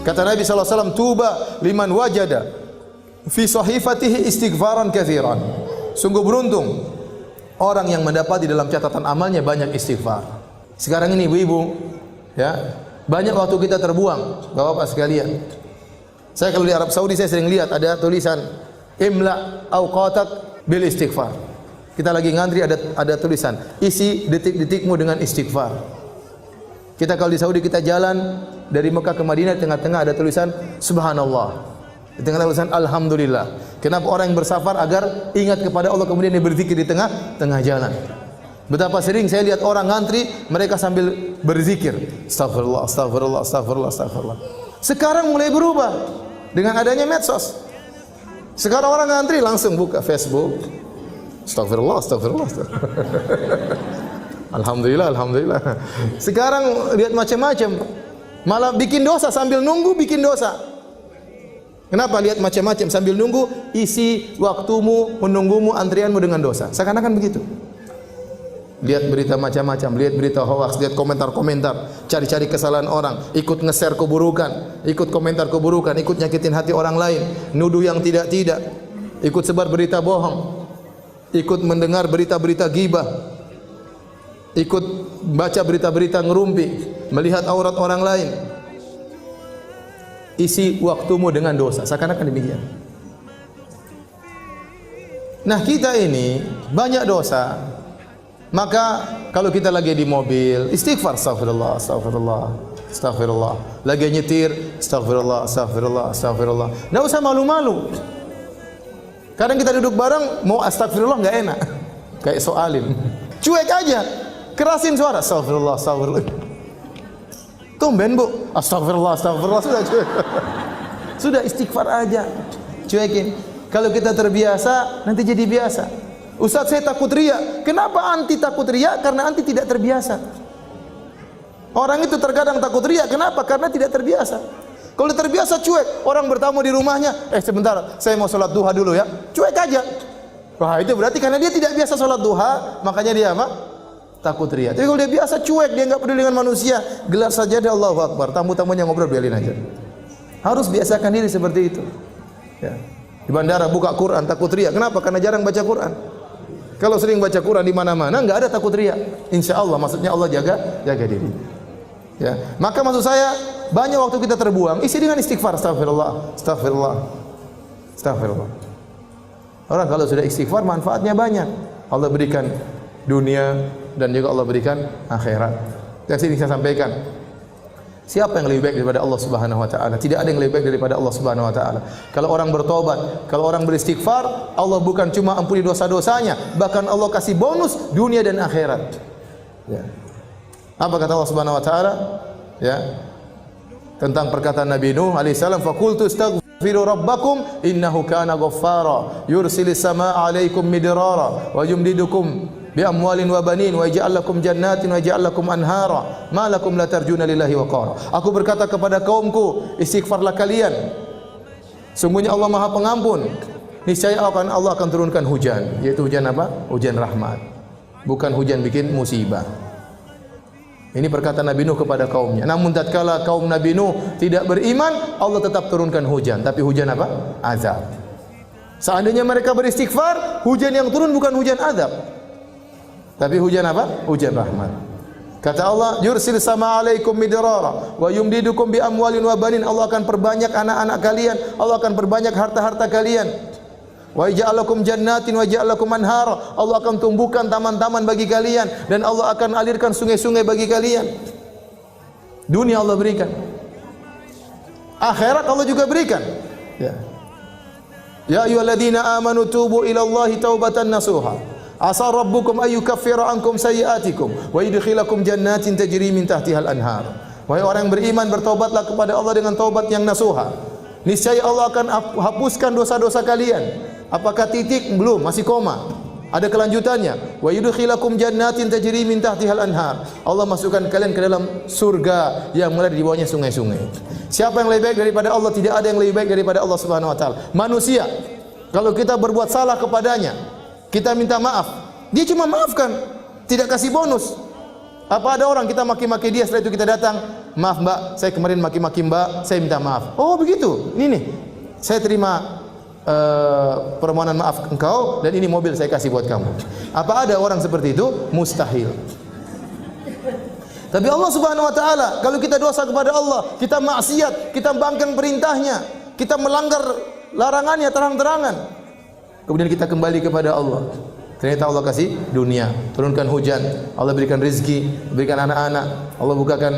Kata Nabi sallallahu alaihi wasallam, "Tuba liman wajada fi sahifatihi istighfaran katsiran." Sungguh beruntung orang yang mendapati dalam catatan amalnya banyak istighfar. Sekarang ini ibu-ibu, ya, banyak waktu kita terbuang, Bapak-bapak sekalian. Saya kalau di Arab Saudi saya sering lihat ada tulisan imla awqatak bil istighfar. Kita lagi ngantri ada tulisan isi detik-detikmu dengan istighfar. Kita kalau di Saudi kita jalan dari Mekah ke Madinah, di tengah-tengah ada tulisan subhanallah. Di tengah tulisan alhamdulillah. Kenapa orang yang bersafar agar ingat kepada Allah kemudian dia berzikir di tengah jalan. Betapa sering saya lihat orang ngantri mereka sambil berzikir, astagfirullah, astagfirullah, astagfirullah, astagfirullah. Sekarang mulai berubah dengan adanya medsos. Sekarang orang ngantri langsung buka Facebook. Astagfirullah, astagfirullah, astagfirullah. Alhamdulillah, alhamdulillah. Sekarang lihat macam-macam. Malah bikin dosa sambil nunggu bikin dosa. Kenapa lihat macam-macam sambil nunggu? Isi waktumu menunggumu antrianmu dengan dosa. Seakan-akan begitu. Lihat berita macam-macam, lihat berita hoax, lihat komentar-komentar, cari-cari kesalahan orang, ikut nge-share keburukan, ikut komentar keburukan, ikut nyakitin hati orang lain, nuduh yang tidak-tidak, ikut sebar berita bohong, ikut mendengar berita-berita ghibah, ikut baca berita-berita ngerumpi, melihat aurat orang lain. Isi waktumu dengan dosa, seakan-akan demikian. Nah, kita ini banyak dosa. Maka kalau kita lagi di mobil, istighfar, astagfirullah, astagfirullah, astagfirullah. Lagi nyetir, astagfirullah, astagfirullah, astagfirullah. Enggak usah malu-malu. Kadang kita duduk bareng mau astagfirullah enggak enak. Kayak soalim. Cuek aja. Kerasin suara, astagfirullah, astagfirullah. Tumben bu, astagfirullah, astagfirullah, sudah cuek. Sudah istighfar aja, cuekin. Kalau kita terbiasa, nanti jadi biasa. Ustaz saya takut riya. Kenapa anti takut riya? Karena anti tidak terbiasa. Orang itu terkadang takut riya. Kenapa? Karena tidak terbiasa. Kalau terbiasa cuek, orang bertamu di rumahnya, sebentar, saya mau sholat duha dulu ya. Cuek aja. Wah itu berarti karena dia tidak biasa sholat duha, makanya dia apa? Takut riya. Tapi kalau dia biasa cuek, dia enggak peduli dengan manusia, gelar sajadah Allahu Akbar, tamu-tamunya ngobrol biarin aja. Harus biasakan diri seperti itu. Ya. Di bandara buka Quran takut riya. Kenapa? Karena jarang baca Quran. Kalau sering baca Quran di mana-mana enggak ada takut riya. Insyaallah maksudnya Allah jaga diri. Ya. Maka maksud saya banyak waktu kita terbuang, isi dengan istighfar, astagfirullah, astagfirullah, astagfirullah. Orang kalau sudah istighfar manfaatnya banyak. Allah berikan dunia dan juga Allah berikan akhirat. Yang sini saya sampaikan, siapa yang lebih baik daripada Allah Subhanahu wa taala? Tidak ada yang lebih baik daripada Allah Subhanahu wa taala. Kalau orang bertobat, kalau orang beristighfar, Allah bukan cuma ampuni dosa-dosanya, bahkan Allah kasih bonus dunia dan akhirat. Ya. Apa kata Allah Subhanahu wa taala? Ya. Tentang perkataan Nabi Nuh alaihi salam, faqultu astaghfiru rabbakum innahu kana ghaffara yursilis samaa'a 'alaikum midrara wa yumdidukum bi amwalin wa banin wa yaj'al lakum jannatin wa yaj'al lakum anhara ma lakum la tarjuna lillahi waqara. Aku berkata kepada kaumku, istighfarlah kalian. Sungguhnya Allah Maha Pengampun. Niscaya Allah akan turunkan hujan, yaitu hujan apa? Hujan rahmat. Bukan hujan bikin musibah. Ini perkataan Nabi Nuh kepada kaumnya. Namun tatkala kaum Nabi Nuh tidak beriman, Allah tetap turunkan hujan. Tapi hujan apa? Azab. Seandainya mereka beristighfar, hujan yang turun bukan hujan azab, tapi hujan apa? Hujan rahmat. Kata Allah, yursil sama alaikum midrara wa yumdidukum bi amwalin wa banin. Allah akan perbanyak anak-anak kalian, Allah akan perbanyak harta-harta kalian. Wa ja'alakum jannatin wa ja'alakum anhara. Allah akan tumbuhkan taman-taman bagi kalian dan Allah akan alirkan sungai-sungai bagi kalian. Dunia Allah berikan. Akhirat Allah juga berikan. Ya. Ya ayyuhalladzina amanu tubu ila Allahi taubatan nasuha. Asa rabbukum ayyukaffira ankum sayyi'atikum wa yudkhilakum jannatin tajri min tahtihal anhar. Wahai orang yang beriman, bertaubatlah kepada Allah dengan taubat yang nasuha. Niscaya Allah akan hapuskan dosa-dosa kalian. Apakah titik? Belum, masih koma. Ada kelanjutannya. Wa yudkhilakum jannatin tajri min tahtihal anhar. Allah masukkan kalian ke dalam surga yang mengalir di bawahnya sungai-sungai. Siapa yang lebih baik daripada Allah? Tidak ada yang lebih baik daripada Allah Subhanahu wa taala. Manusia, kalau kita berbuat salah kepadanya, kita minta maaf, dia cuma maafkan, tidak kasih bonus. Apa ada orang kita maki-maki dia, setelah itu kita datang, maaf mbak, saya kemarin maki-maki mbak, saya minta maaf. Oh begitu, ini nih, saya terima permohonan maaf engkau dan ini mobil saya kasih buat kamu. Apa ada orang seperti itu? Mustahil. Tapi Allah Subhanahu wa taala, kalau kita dosa kepada Allah, kita maksiat, kita bangkang perintahnya, kita melanggar larangannya terang-terangan, kemudian kita kembali kepada Allah, ternyata Allah kasih dunia, turunkan hujan, Allah berikan rezeki, berikan anak-anak, Allah bukakan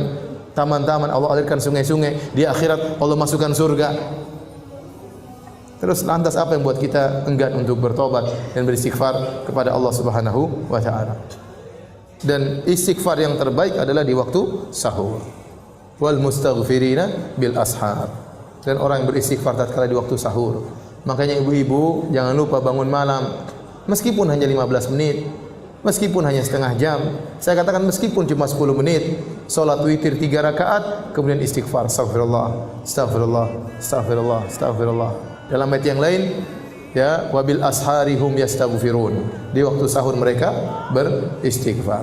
taman-taman, Allah alirkan sungai-sungai, di akhirat Allah masukkan surga. Terus lantas apa yang buat kita enggan untuk bertobat dan beristighfar kepada Allah Subhanahu wa taala? Dan istighfar yang terbaik adalah di waktu sahur. Wal mustaghfirina bil ashar. Dan orang yang beristighfar tatkala di waktu sahur. Makanya ibu-ibu jangan lupa bangun malam, meskipun hanya 15 menit, meskipun hanya setengah jam. Saya katakan meskipun cuma 10 menit, salat witir 3 rakaat, kemudian istighfar, astagfirullah, astagfirullah, astagfirullah, astagfirullah. Dalam ayat yang lain, ya, wabil asharihum yastaghfirun. Di waktu sahur mereka beristighfar.